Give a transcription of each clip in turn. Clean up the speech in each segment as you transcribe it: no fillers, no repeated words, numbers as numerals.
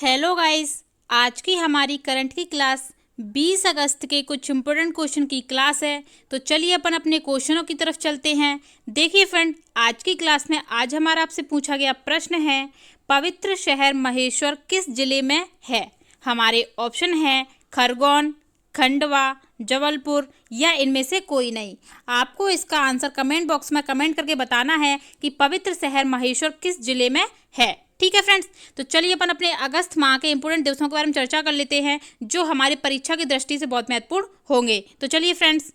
Hello guys. आज की हमारी करंट की क्लास 20 अगस्त के कुछ इम्पोर्टेंट क्वेश्चन की क्लास है। तो चलिए अपन अपने क्वेश्चनों की तरफ चलते हैं। देखिए फ्रेंड, आज की क्लास में आज हमारा आपसे पूछा गया प्रश्न है, पवित्र शहर महेश्वर किस जिले में है। हमारे ऑप्शन हैं खरगोन, खंडवा, जबलपुर या इनमें से कोई नहीं। आपको इसका आंसर कमेंट बॉक्स में कमेंट करके बताना है कि पवित्र शहर महेश्वर किस जिले में है। ठीक है फ्रेंड्स, तो चलिए अपन अपने अगस्त माह के इंपोर्टेंट दिवसों के बारे में चर्चा कर लेते हैं जो हमारी परीक्षा की दृष्टि से बहुत महत्वपूर्ण होंगे। तो चलिए फ्रेंड्स,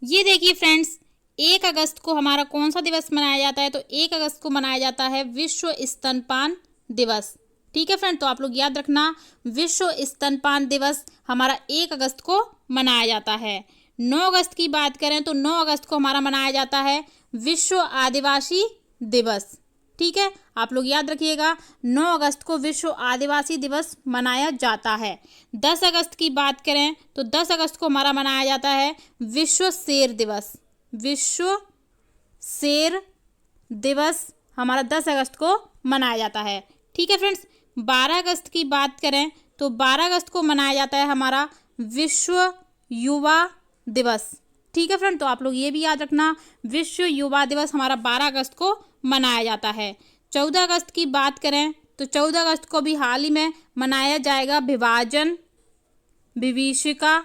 ये देखिए फ्रेंड्स, 1 अगस्त को हमारा कौन सा दिवस मनाया जाता है। तो 1 अगस्त को मनाया जाता है विश्व स्तनपान दिवस। ठीक है फ्रेंड, तो आप लोग याद रखना, विश्व स्तनपान दिवस हमारा 1 अगस्त को मनाया जाता है। 9 अगस्त की बात करें तो 9 अगस्त को हमारा मनाया जाता है विश्व आदिवासी दिवस। ठीक है, आप लोग याद रखिएगा, 9 अगस्त को विश्व आदिवासी दिवस मनाया जाता है। 10 अगस्त की बात करें तो 10 अगस्त को हमारा मनाया जाता है विश्व शेर दिवस। विश्व शेर दिवस हमारा 10 अगस्त को मनाया जाता है। ठीक है फ्रेंड्स, 12 अगस्त की बात करें तो 12 अगस्त को मनाया जाता है हमारा विश्व युवा दिवस। ठीक है फ्रेंड, तो आप लोग ये भी याद रखना, विश्व युवा दिवस हमारा 12 अगस्त को मनाया जाता है। 14 अगस्त की बात करें तो 14 अगस्त को भी हाल ही में मनाया जाएगा विभाजन विभीषिका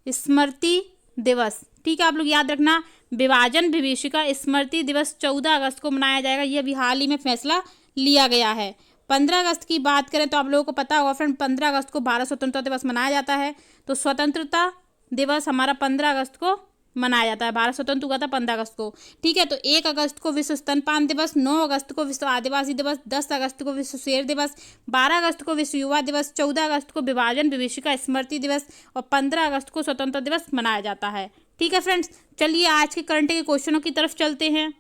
स्मृति दिवस। ठीक है, आप लोग याद रखना, विभाजन विभीषिका स्मृति दिवस 14 अगस्त को मनाया जाएगा। ये अभी हाल ही में फैसला लिया गया है। 15 अगस्त की बात करें तो आप लोगों को पता होगा फ्रेंड, 15 अगस्त को भारत स्वतंत्रता दिवस मनाया जाता है। तो स्वतंत्रता दिवस हमारा 15 अगस्त को मनाया जाता है। भारत स्वतंत्र हुआ था 15 अगस्त को। ठीक है, तो 1 अगस्त को विश्व स्तनपान दिवस, 9 अगस्त को विश्व आदिवासी दिवस, 10 अगस्त को विश्व शेर दिवस, 12 अगस्त को विश्व युवा दिवस, 14 अगस्त को विभाजन विभीषिका स्मृति दिवस और 15 अगस्त को स्वतंत्रता दिवस मनाया जाता है। ठीक है फ्रेंड्स, चलिए आज के करंट के क्वेश्चनों की तरफ चलते हैं।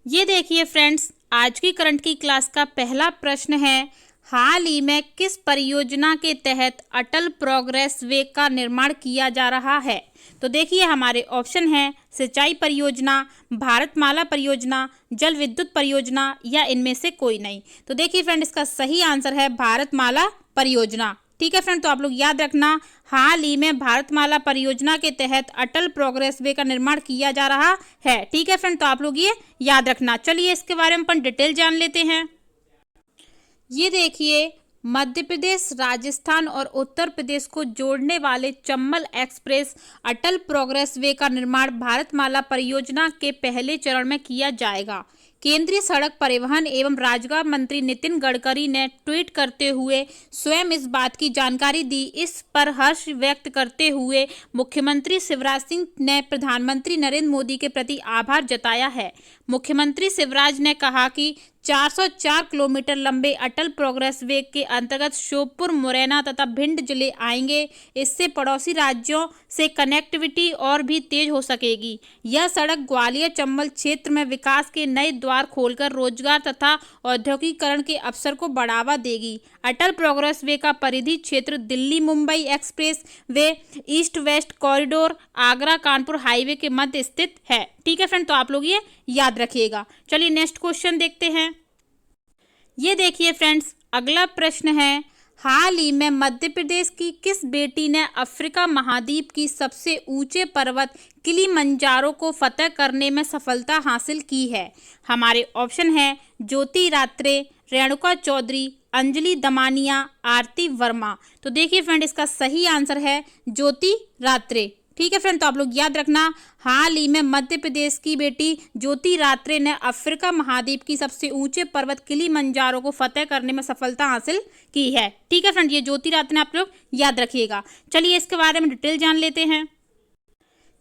ये देखिए फ्रेंड्स, आज की करंट की क्लास का पहला प्रश्न है, हाल ही में किस परियोजना के तहत अटल प्रोग्रेस वे का निर्माण किया जा रहा है। तो देखिए हमारे ऑप्शन हैं सिंचाई परियोजना, भारतमाला परियोजना, जल विद्युत परियोजना या इनमें से कोई नहीं। तो देखिए फ्रेंड, इसका सही आंसर है भारतमाला परियोजना। ठीक है फ्रेंड, तो आप लोग याद रखना, हाल ही में भारतमाला परियोजना के तहत अटल प्रोग्रेस वे का निर्माण किया जा रहा है। ठीक है फ्रेंड, तो आप लोग ये याद रखना। चलिए इसके बारे में अपन डिटेल जान लेते हैं। ये देखिए, मध्य प्रदेश, राजस्थान और उत्तर प्रदेश को जोड़ने वाले चंबल एक्सप्रेस अटल प्रोग्रेस वे का निर्माण भारतमाला परियोजना के पहले चरण में किया जाएगा। केंद्रीय सड़क परिवहन एवं राजमार्ग मंत्री नितिन गडकरी ने ट्वीट करते हुए स्वयं इस बात की जानकारी दी। इस पर हर्ष व्यक्त करते हुए मुख्यमंत्री शिवराज सिंह ने प्रधानमंत्री नरेंद्र मोदी के प्रति आभार जताया है। मुख्यमंत्री शिवराज ने कहा कि 404 किलोमीटर लंबे अटल प्रोग्रेस वे के अंतर्गत श्योपुर, मुरैना तथा भिंड जिले आएंगे। इससे पड़ोसी राज्यों से कनेक्टिविटी और भी तेज हो सकेगी। यह सड़क ग्वालियर चंबल क्षेत्र में विकास के नए द्वार खोलकर रोजगार तथा औद्योगिकरण के अवसर को बढ़ावा देगी। अटल प्रोग्रेस वे का परिधि क्षेत्र Delhi Mumbai express way, east west corridor, Agra Kanpur highway के मध्य स्थित है। ठीक है फ्रेंड, तो आप लोग ये याद रखिएगा। चलिए नेक्स्ट क्वेश्चन देखते हैं। ये देखिए फ्रेंड्स, अगला प्रश्न है, हाल ही में मध्य प्रदेश की किस बेटी ने अफ्रीका महाद्वीप की सबसे ऊंचे पर्वत किलिमंजारो को फतह करने में सफलता हासिल की है। हमारे ऑप्शन हैं ज्योति रात्रे, रेणुका चौधरी, अंजलि दमानिया, आरती वर्मा। तो देखिए फ्रेंड, इसका सही आंसर है ज्योति रात्रे। ठीक है फ्रेंड, तो आप लोग याद रखना, हाल ही में मध्य प्रदेश की बेटी ज्योति रात्रे ने अफ्रीका महाद्वीप की सबसे ऊंचे पर्वत किलिमंजारो को फतह करने में सफलता हासिल की है। ठीक है फ्रेंड, ये ज्योति रात्रे आप लोग याद रखिएगा। चलिए इसके बारे में डिटेल जान लेते हैं।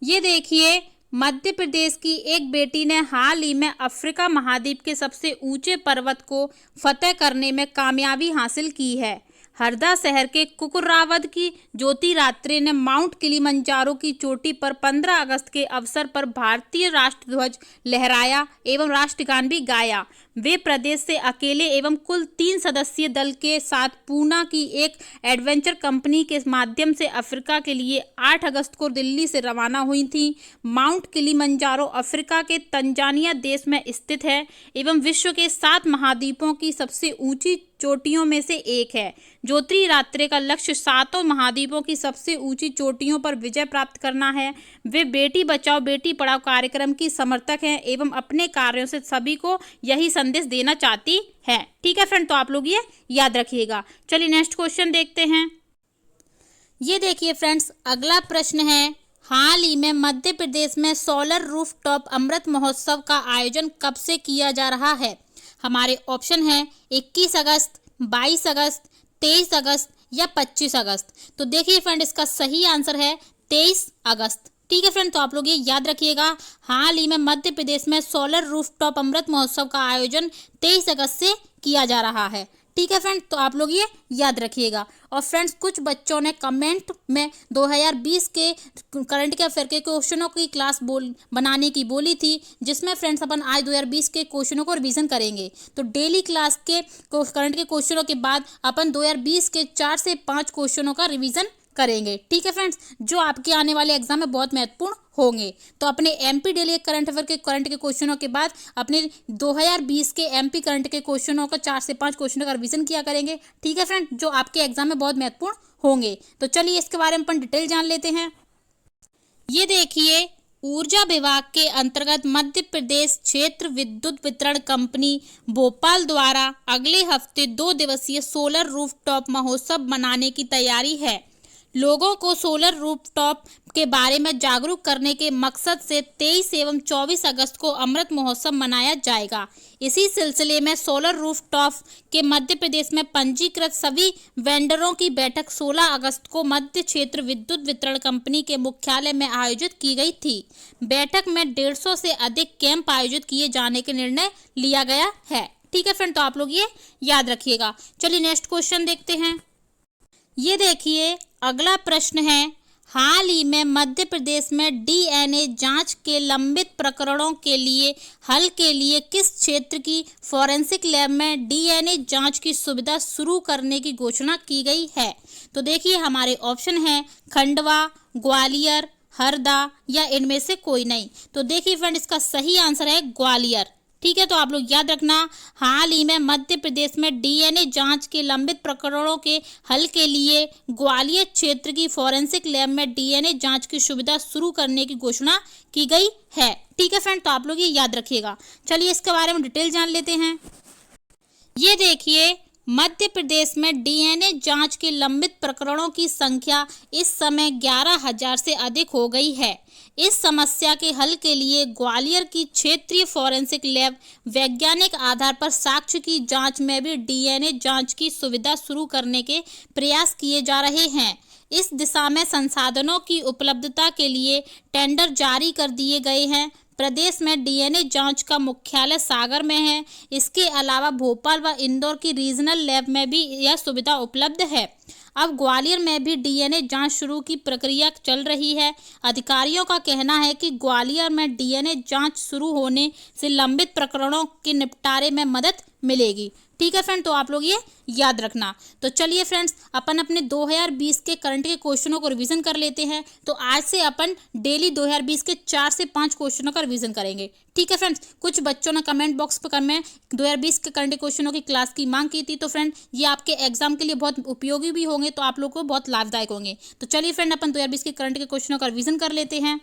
ये देखिए, मध्य प्रदेश की एक बेटी ने हाल ही में अफ्रीका महाद्वीप के सबसे ऊंचे पर्वत को फतह करने में कामयाबी हासिल की है। हरदा शहर के कुकुरावद की ज्योति रात्रे ने माउंट किलिमंजारो की चोटी पर 15 अगस्त के अवसर पर भारतीय राष्ट्रध्वज लहराया एवं राष्ट्रगान भी गाया। वे प्रदेश से अकेले एवं कुल 3 सदस्यीय दल के साथ पूना की एक एडवेंचर कंपनी के माध्यम से अफ्रीका के लिए 8 अगस्त को दिल्ली से रवाना हुई थी। माउंट किलिमंजारो अफ्रीका के तंजानिया देश में स्थित है एवं विश्व के 7 महाद्वीपों की सबसे ऊंची चोटियों में से एक है। ज्योतिरात्रे का लक्ष्य सातों महाद्वीपों की सबसे ऊंची चोटियों पर विजय प्राप्त करना है। वे बेटी बचाओ बेटी पढ़ाओ कार्यक्रम की समर्थक हैं एवं अपने कार्यों से सभी को यही संदेश देना चाहती है। ठीक है फ्रेंड, तो आप लोग ये याद रखिएगा। चलिए नेक्स्ट क्वेश्चन देखते हैं। ये देखिए फ्रेंड्स, अगला प्रश्न है, हाल ही में मध्य प्रदेश में सोलर रूफटॉप अमृत महोत्सव का आयोजन कब से किया जा रहा है? हमारे ऑप्शन है 21 अगस्त, 22 अगस्त, 23 अगस्त या 25 अगस्त। तो देखिए फ्रेंड, इसका सही आंसर है 23 अगस्त। ठीक है फ्रेंड, तो आप लोग ये याद रखिएगा, हाल ही में मध्य प्रदेश में सोलर रूफटॉप अमृत महोत्सव का आयोजन 23 अगस्त से किया जा रहा है। ठीक है फ्रेंड, तो आप लोग ये याद रखिएगा। और फ्रेंड्स, कुछ बच्चों ने कमेंट में 2020 के करंट के अफेयर के क्वेश्चनों की क्लास बनाने की बोली थी, जिसमें फ्रेंड्स अपन आज 2020 के क्वेश्चनों को रिवीजन करेंगे। तो डेली क्लास के करंट के क्वेश्चनों के बाद अपन 2020 के 4 से 5 क्वेश्चनों का रिवीजन करेंगे। ठीक है फ्रेंड्स, जो आपके आने वाले एग्जाम में बहुत महत्वपूर्ण होंगे। तो अपने एमपी डेली करंट अफेयर के करंट के क्वेश्चनों के बाद अपने 2020 के एमपी करंट के क्वेश्चनों का 4 से 5 क्वेश्चनों का रिवीजन किया करेंगे। ठीक है फ्रेंड, जो आपके एग्जाम में बहुत महत्वपूर्ण होंगे। तो चलिए इसके बारे में अपन डिटेल जान लेते हैं। ये देखिए, ऊर्जा विभाग के अंतर्गत मध्य प्रदेश क्षेत्र विद्युत वितरण कंपनी भोपाल द्वारा अगले हफ्ते 2 दिवसीय सोलर रूफटॉप महोत्सव मनाने की तैयारी है। लोगों को सोलर रूफटॉप के बारे में जागरूक करने के मकसद से 23 एवं 24 अगस्त को अमृत महोत्सव मनाया जाएगा। इसी सिलसिले में सोलर रूफटॉप के मध्य प्रदेश में पंजीकृत सभी वेंडरों की बैठक 16 अगस्त को मध्य क्षेत्र विद्युत वितरण कंपनी के मुख्यालय में आयोजित की गई थी। बैठक में 150 से अधिक कैंप आयोजित किए जाने के निर्णय लिया गया है। ठीक है फ्रेंड, तो आप लोग ये याद रखिएगा। चलिए नेक्स्ट क्वेश्चन देखते हैं। ये देखिए, अगला प्रश्न है, हाल ही में मध्य प्रदेश में डीएनए जांच के लंबित प्रकरणों के लिए हल के लिए किस क्षेत्र की फॉरेंसिक लैब में डीएनए जांच की सुविधा शुरू करने की घोषणा की गई है? तो देखिए, हमारे ऑप्शन हैं खंडवा, ग्वालियर, हरदा या इनमें से कोई नहीं। तो देखिए फ्रेंड, इसका सही आंसर है ग्वालियर। ठीक है, तो आप लोग याद रखना, हाल ही में मध्य प्रदेश में डीएनए जांच के लंबित प्रकरणों के हल के लिए ग्वालियर क्षेत्र की फॉरेंसिक लैब में डीएनए जांच की सुविधा शुरू करने की घोषणा की गई है। ठीक है फ्रेंड, तो आप लोग ये याद रखिएगा। चलिए इसके बारे में डिटेल जान लेते हैं। ये देखिए, मध्य प्रदेश में डीएनए जांच के लंबित प्रकरणों की संख्या इस समय 11,000 से अधिक हो गई है। इस समस्या के हल के लिए ग्वालियर की क्षेत्रीय फॉरेंसिक लैब वैज्ञानिक आधार पर साक्ष्य की जांच में भी डीएनए जांच की सुविधा शुरू करने के प्रयास किए जा रहे हैं। इस दिशा में संसाधनों की उपलब्धता के लिए टेंडर जारी कर दिए गए हैं। प्रदेश में डीएनए जांच का मुख्यालय सागर में है। इसके अलावा भोपाल व इंदौर की रीजनल लैब में भी यह सुविधा उपलब्ध है। अब ग्वालियर में भी डीएनए जांच शुरू की प्रक्रिया चल रही है। अधिकारियों का कहना है कि ग्वालियर में डीएनए जांच शुरू होने से लंबित प्रकरणों के निपटारे में मदद मिलेगी। ठीक है फ्रेंड, तो आप लोग ये याद रखना। तो चलिए फ्रेंड्स, अपन अपने 2020 के करंट के क्वेश्चनों को रिवीजन कर लेते हैं। तो आज से अपन डेली 2020 के 4 से 5 क्वेश्चनों का रिवीजन करेंगे। ठीक है फ्रेंड्स, कुछ बच्चों ने कमेंट बॉक्स पर में 2020 के करंट क्वेश्चनों की क्लास की मांग की थी। तो फ्रेंड, ये आपके एग्जाम के लिए बहुत उपयोगी भी होंगे, तो आप लोग को बहुत लाभदायक होंगे। तो चलिए फ्रेंड, अपन 2020 के करंट के क्वेश्चनों का रिवीजन कर लेते हैं।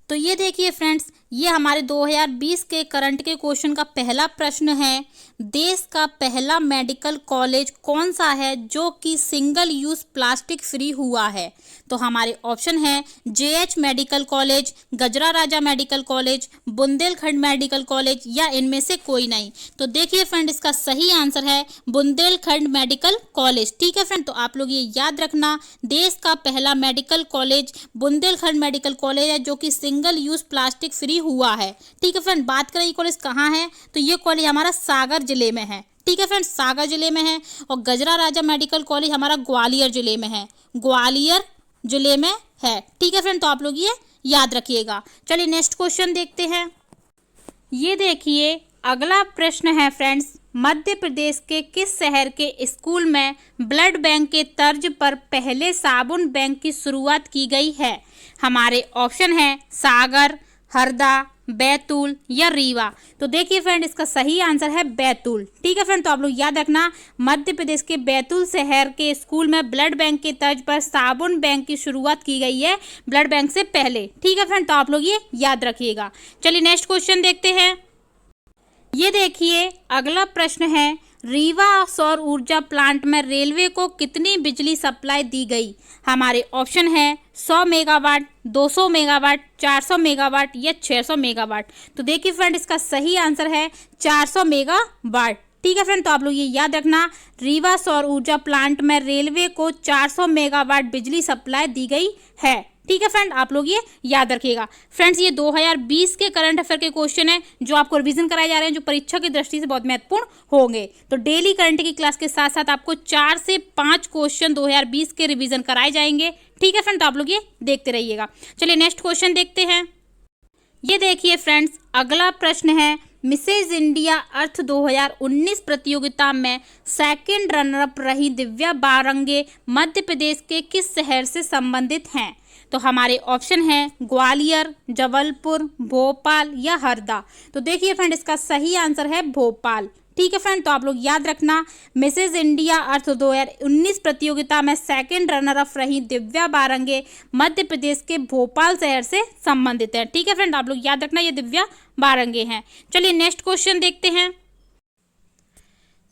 तो ये देखिए फ्रेंड्स, ये हमारे 2020 के करंट के क्वेश्चन का पहला प्रश्न है, देश का पहला मेडिकल कॉलेज कौन सा है जो कि सिंगल यूज प्लास्टिक फ्री हुआ है? तो हमारे ऑप्शन है JH medical college, Gajra Raja medical college, Bundelkhand medical college या इनमें से कोई नहीं। तो देखिए फ्रेंड, इसका सही आंसर है बुंदेलखंड मेडिकल कॉलेज। ठीक है फ्रेंड, तो आप लोग ये याद रखना, देश का पहला medical college Bundelkhand medical college है जो कि सिंगल यूज प्लास्टिक फ्री हुआ है। ठीक है फ्रेंड, बात करें ये कॉलेज कहाँ है, तो ये कॉलेज हमारा सागर जिले में है। ठीक है फ्रेंड, सागर जिले में है। और गजरा राजा मेडिकल कॉलेज हमारा ग्वालियर जिले में है, ग्वालियर जिले में है। ठीक है फ्रेंड, तो आप लोग ये याद रखिएगा। चलिए नेक्स्ट क्वेश्चन देखते हैं। ये देखिए, अगला प्रश्न है फ्रेंड्स, मध्य प्रदेश के किस शहर के स्कूल में ब्लड बैंक के तर्ज पर पहले साबुन बैंक की शुरुआत की गई है? हमारे ऑप्शन है सागर, हरदा, बैतूल या रीवा। तो देखिए फ्रेंड, इसका सही आंसर है बैतूल। ठीक है फ्रेंड, तो आप लोग याद रखना, मध्य प्रदेश के बैतूल शहर के स्कूल में ब्लड बैंक के तर्ज पर साबुन बैंक की शुरुआत की गई है, ब्लड बैंक से पहले। ठीक है फ्रेंड, तो आप लोग ये याद रखिएगा। चलिए नेक्स्ट क्वेश्चन देखते हैं। ये देखिए अगला प्रश्न है, रीवा सौर ऊर्जा प्लांट में रेलवे को कितनी बिजली सप्लाई दी गई? हमारे ऑप्शन है 100 मेगावाट, 200 मेगावाट, 400 मेगावाट या 600 मेगावाट। तो देखिए फ्रेंड, इसका सही आंसर है 400 मेगावाट। ठीक है फ्रेंड, तो आप लोग ये याद रखना, रीवा सौर ऊर्जा प्लांट में रेलवे को 400 मेगावाट बिजली सप्लाई दी गई है। ठीक है फ्रेंड, आप लोग ये याद रखिएगा। फ्रेंड्स, ये 2020 के करंट अफेयर के क्वेश्चन है जो आपको रिवीजन कराए जा रहे हैं, जो परीक्षा की दृष्टि से बहुत महत्वपूर्ण होंगे। तो डेली करंट की क्लास के साथ साथ आपको 4 से 5 क्वेश्चन 2020 के रिवीजन कराए जाएंगे। ठीक है फ्रेंड, तो आप लोग ये देखते रहिएगा। चलिए नेक्स्ट क्वेश्चन देखते हैं। ये देखिए फ्रेंड्स, अगला प्रश्न है, मिसेज इंडिया अर्थ 2019 प्रतियोगिता में सेकंड रनर अप रही दिव्या बारंगे मध्य प्रदेश के किस शहर से संबंधित हैं? तो हमारे ऑप्शन है ग्वालियर, जबलपुर, भोपाल या हरदा। तो देखिए फ्रेंड, इसका सही आंसर है भोपाल। ठीक है फ्रेंड, तो आप लोग याद रखना, मिसेज इंडिया अर्थ 2019 प्रतियोगिता में सेकंड रनर अप रही दिव्या बारंगे मध्य प्रदेश के भोपाल शहर से संबंधित है। ठीक है फ्रेंड, आप लोग याद रखना, ये दिव्या बारंगे हैं। चलिए नेक्स्ट क्वेश्चन देखते हैं।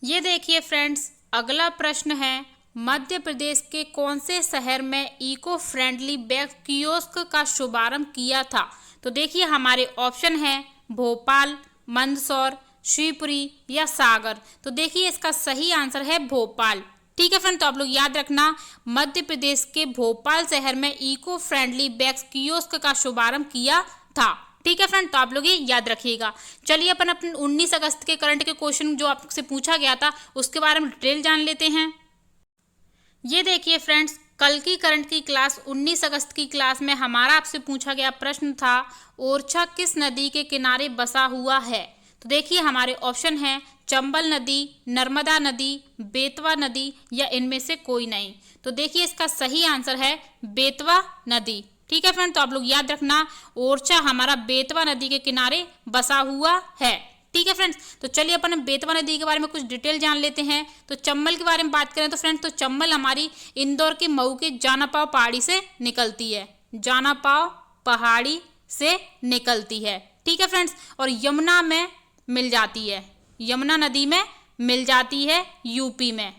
ये देखिए फ्रेंड्स, अगला प्रश्न है, मध्य प्रदेश के कौन से शहर में इको फ्रेंडली बैग कियोस्क का शुभारंभ किया था? तो देखिए हमारे ऑप्शन है भोपाल, मंदसौर, शिवपुरी या सागर। तो देखिए इसका सही आंसर है भोपाल। ठीक है फ्रेंड, तो आप लोग याद रखना, मध्य प्रदेश के भोपाल शहर में इको फ्रेंडली बैग्स कियोस्क का शुभारंभ किया था। ठीक है फ्रेंड, तो आप लोग ये याद रखिएगा। चलिए अपन अपने 19 अगस्त के करंट के क्वेश्चन जो आपसे पूछा गया था उसके बारे में डिटेल जान लेते हैं। ये देखिए फ्रेंड्स, कल की करंट की क्लास 19 अगस्त की क्लास में हमारा आपसे पूछा गया प्रश्न था, ओरछा किस नदी के किनारे बसा हुआ है? तो देखिए हमारे ऑप्शन हैं चंबल नदी, नर्मदा नदी, बेतवा नदी या इनमें से कोई नहीं। तो देखिए इसका सही आंसर है बेतवा नदी। ठीक है फ्रेंड, तो आप लोग याद रखना, ओरछा हमारा बेतवा नदी के किनारे बसा हुआ है। ठीक है फ्रेंड्स, तो चलिए अपन बेतवा नदी के बारे में कुछ डिटेल जान लेते हैं। तो चंबल के बारे में बात करें तो फ्रेंड्स, तो चंबल हमारी इंदौर के मऊ के जानापाव पहाड़ी से निकलती है, जानापाव पहाड़ी से निकलती है। ठीक है फ्रेंड्स, और यमुना में मिल जाती है, यमुना नदी में मिल जाती है यूपी में।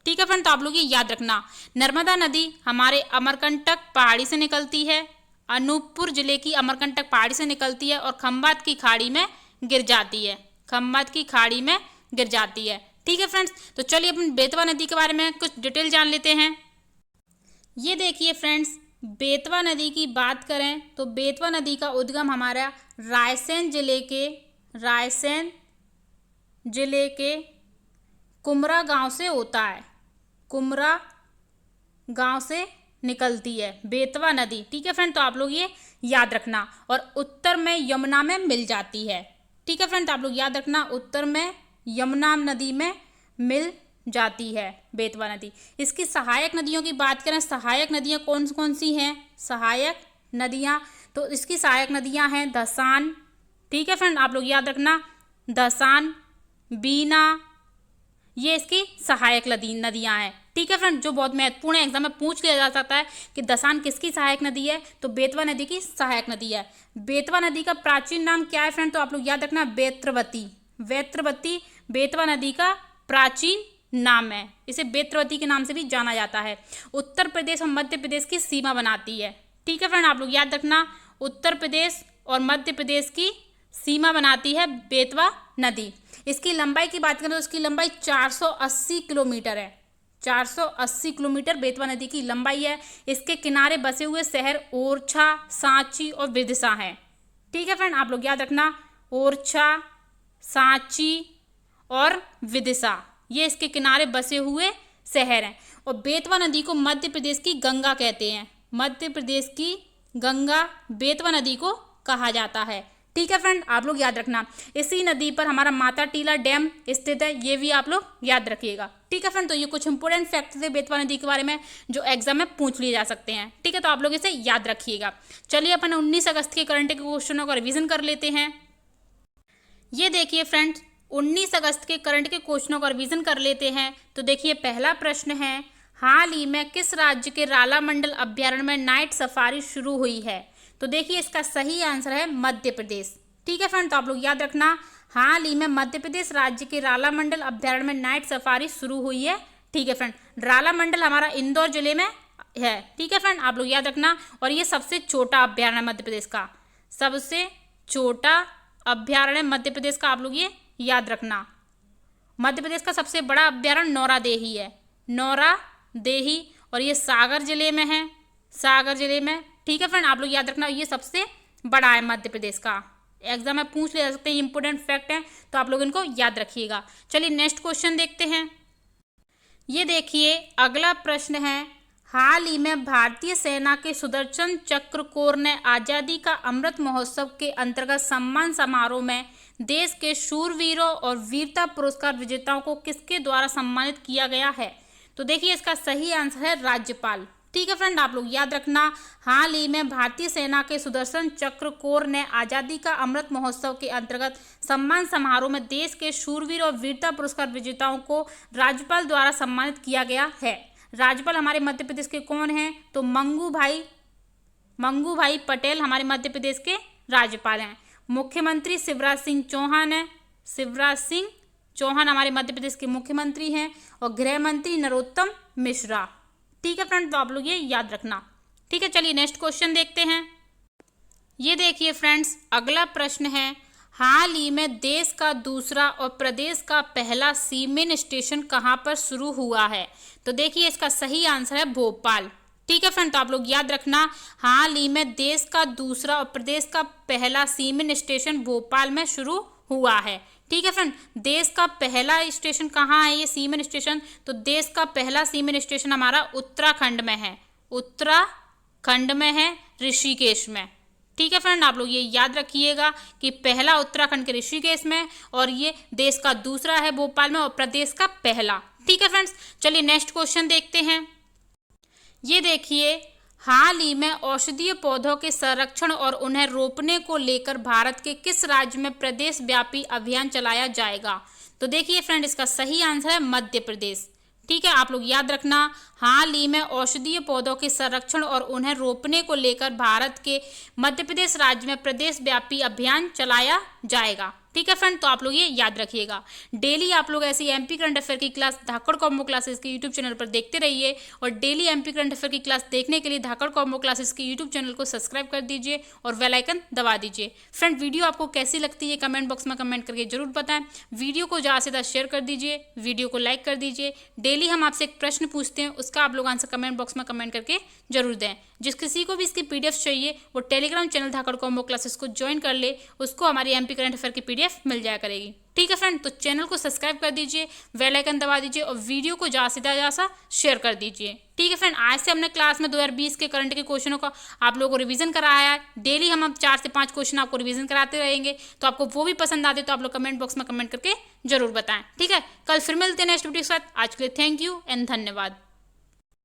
ठीक है फ्रेंड, तो आप लोग ये याद रखना, नर्मदा नदी हमारे अमरकंटक पहाड़ी से निकलती है, अनूपपुर जिले की अमरकंटक पहाड़ी से निकलती है और खंभात की खाड़ी में गिर जाती है, खंभात की खाड़ी में गिर जाती है। ठीक है फ्रेंड्स, तो चलिए अपन बेतवा नदी के बारे में कुछ डिटेल जान लेते हैं। ये देखिए फ्रेंड्स, बेतवा नदी की बात करें तो बेतवा नदी का उद्गम हमारा रायसेन जिले के कुमरा गांव से होता है, कुमरा गांव से निकलती है बेतवा नदी। ठीक है फ्रेंड, तो आप लोग ये याद रखना, और उत्तर में यमुना में मिल जाती है। ठीक है फ्रेंड, तो आप लोग याद रखना, उत्तर में यमुना नदी में मिल जाती है बेतवा नदी। इसकी सहायक नदियों की बात करें, सहायक नदियाँ कौन कौन सी हैं? सहायक नदियाँ, तो इसकी सहायक नदियाँ हैं धसान। ठीक है फ्रेंड, आप लोग याद रखना, धसान, बीना, ये इसकी सहायक नदियाँ हैं। ठीक है फ्रेंड, जो बहुत महत्वपूर्ण है, एग्जाम में पूछ लिया जा सकता है कि धसान किसकी सहायक नदी है, तो बेतवा नदी की सहायक नदी है। बेतवा नदी का प्राचीन नाम क्या है फ्रेंड? तो आप लोग याद रखना, बेत्रवती। बेत्रवती बेतवा नदी का प्राचीन नाम है, इसे बेत्रवती के नाम से भी जाना जाता है। उत्तर प्रदेश और मध्य प्रदेश की सीमा बनाती है। ठीक है फ्रेंड, आप लोग याद रखना, उत्तर प्रदेश और मध्य प्रदेश की सीमा बनाती है बेतवा नदी। इसकी लंबाई की बात करें तो इसकी लंबाई 480 किलोमीटर है, 480 किलोमीटर बेतवा नदी की लंबाई है। इसके किनारे बसे हुए शहर ओरछा, सांची और विदिशा हैं। ठीक है फ्रेंड, आप लोग याद रखना, ओरछा, सांची और विदिशा, ये इसके किनारे बसे हुए शहर हैं। और बेतवा नदी को मध्य प्रदेश की गंगा कहते हैं, मध्य प्रदेश की गंगा बेतवा नदी को कहा जाता है। ठीक है फ्रेंड, आप लोग याद रखना। इसी नदी पर हमारा माता टीला डैम स्थित है, ये भी आप लोग याद रखिएगा। ठीक है फ्रेंड, तो ये कुछ इंपोर्टेंट फैक्ट थे बेतवा नदी के बारे में जो एग्जाम में पूछ लिए जा सकते हैं। ठीक है, तो आप लोग इसे याद रखिएगा। चलिए अपन 19 अगस्त के करंट के क्वेश्चनों का रिवीजन कर लेते हैं। ये देखिए फ्रेंड्स, 19 अगस्त के करंट के क्वेश्चनों का रिवीजन कर लेते हैं। तो देखिए पहला प्रश्न है, हाल ही में किस राज्य के राला मंडल अभ्यारण्य में नाइट सफारी शुरू हुई है? तो देखिए इसका सही आंसर है मध्य प्रदेश। ठीक है फ्रेंड, तो आप लोग याद रखना, हाल ही में मध्य प्रदेश राज्य के राला मंडल अभ्यारण्य में नाइट सफारी शुरू हुई है। ठीक है फ्रेंड, राला मंडल हमारा इंदौर जिले में है। ठीक है फ्रेंड, आप लोग याद रखना। और ये सबसे छोटा अभ्यारण्य मध्य प्रदेश का, सबसे छोटा अभ्यारण्य मध्य प्रदेश का, आप लोग ये याद रखना। मध्य प्रदेश का सबसे बड़ा अभ्यारण्य नौरादेही है, नौरादेही, और ये सागर जिले में है, सागर जिले में। ठीक है फ्रेंड, आप लोग याद रखना, ये सबसे बड़ा है मध्य प्रदेश का। एग्जाम में पूछ ले सकते हैं, इंपोर्टेंट फैक्ट है, तो आप लोग इनको याद रखिएगा। चलिए नेक्स्ट क्वेश्चन देखते हैं। ये देखिए अगला प्रश्न है, हाल ही में भारतीय सेना के सुदर्शन चक्र कोर ने आज़ादी का अमृत महोत्सव के अंतर्गत सम्मान समारोह में देश के शूरवीरों और वीरता पुरस्कार विजेताओं को किसके द्वारा सम्मानित किया गया है? तो देखिए इसका सही आंसर है राज्यपाल। ठीक है फ्रेंड, आप लोग याद रखना, हाल ही में भारतीय सेना के सुदर्शन चक्र कोर ने आज़ादी का अमृत महोत्सव के अंतर्गत सम्मान समारोह में देश के शूरवीर और वीरता पुरस्कार विजेताओं को राज्यपाल द्वारा सम्मानित किया गया है। राज्यपाल हमारे मध्य प्रदेश के कौन हैं? तो मंगू भाई पटेल हमारे मध्य प्रदेश के राज्यपाल हैं। मुख्यमंत्री शिवराज सिंह चौहान है, शिवराज सिंह चौहान हमारे मध्य प्रदेश के मुख्यमंत्री हैं। और गृह मंत्री नरोत्तम मिश्रा। ठीक है फ्रेंड, तो आप लोग ये याद रखना। ठीक है, चलिए नेक्स्ट क्वेश्चन देखते हैं। ये देखिए फ्रेंड्स, अगला प्रश्न है, हाल ही में देश का दूसरा और प्रदेश का पहला सीमेन स्टेशन कहाँ पर शुरू हुआ है? तो देखिए इसका सही आंसर है भोपाल। ठीक है फ्रेंड, तो आप लोग याद रखना, हाल ही में देश का दूसरा और प्रदेश का पहला सीमेन स्टेशन भोपाल में शुरू हुआ है। ठीक है फ्रेंड, देश का पहला स्टेशन कहाँ है ये सीमेन स्टेशन? तो देश का पहला सीमेन स्टेशन हमारा उत्तराखंड में है, उत्तराखंड में है, ऋषिकेश में। ठीक है फ्रेंड, आप लोग ये याद रखिएगा कि पहला उत्तराखंड के ऋषिकेश में, और ये देश का दूसरा है भोपाल में, और प्रदेश का पहला। ठीक है फ्रेंड्स, चलिए नेक्स्ट क्वेश्चन देखते हैं। ये देखिए, हाल ही में औषधीय पौधों के संरक्षण और उन्हें रोपने को लेकर भारत के किस राज्य में प्रदेश व्यापी अभियान चलाया जाएगा? तो देखिए फ्रेंड, इसका सही आंसर है मध्य प्रदेश। ठीक है, आप लोग याद रखना, हाल ही में औषधीय पौधों के संरक्षण और उन्हें रोपने को लेकर भारत के मध्य प्रदेश राज्य में प्रदेश व्यापी अभियान चलाया जाएगा। ठीक है फ्रेंड, तो आप लोग ये याद रखिएगा। डेली आप लोग ऐसी एमपी करंट अफेयर की क्लास धाकड़ कॉम्बो क्लासेस के यूट्यूब चैनल पर देखते रहिए, और डेली एमपी करंट अफेयर की क्लास देखने के लिए धाकड़ कॉम्बो क्लासेस के यूट्यूब चैनल को सब्सक्राइब कर दीजिए और बेल आइकन दबा दीजिए। फ्रेंड, वीडियो आपको कैसी लगती है कमेंट बॉक्स में कमेंट करके जरूर बताएं। वीडियो को ज़्यादा से ज़्यादा शेयर कर दीजिए, वीडियो को लाइक कर दीजिए। डेली हम आपसे एक प्रश्न पूछते हैं, उसका आप लोग आंसर कमेंट बॉक्स में कमेंट करके जरूर दें। जिस किसी को भी इसकी पीडीएफ चाहिए वो टेलीग्राम चैनल धाकड़ कॉम्बो क्लासेस को ज्वाइन कर ले, उसको हमारी एमपी करंट अफेयर की पीडीएफ मिल जाया करेगी। ठीक है फ्रेंड, तो चैनल को सब्सक्राइब कर दीजिए, बेल आइकन दबा दीजिए, और वीडियो को ज़्यादा से ज़्यादा शेयर कर दीजिए। ठीक है फ्रेंड, आज से हमने क्लास में 2020 के करंट के क्वेश्चनों का आप लोगों को रिवीजन कराया है। डेली हम अब 4 से 5 क्वेश्चन आपको रिवीजन कराते रहेंगे, तो आपको वो भी पसंद आते तो आप लोग कमेंट बॉक्स में कमेंट करके जरूर बताएं। ठीक है, कल फिर मिलते हैं नेक्स्ट वीडियो के साथ। आज के लिए थैंक यू एंड धन्यवाद।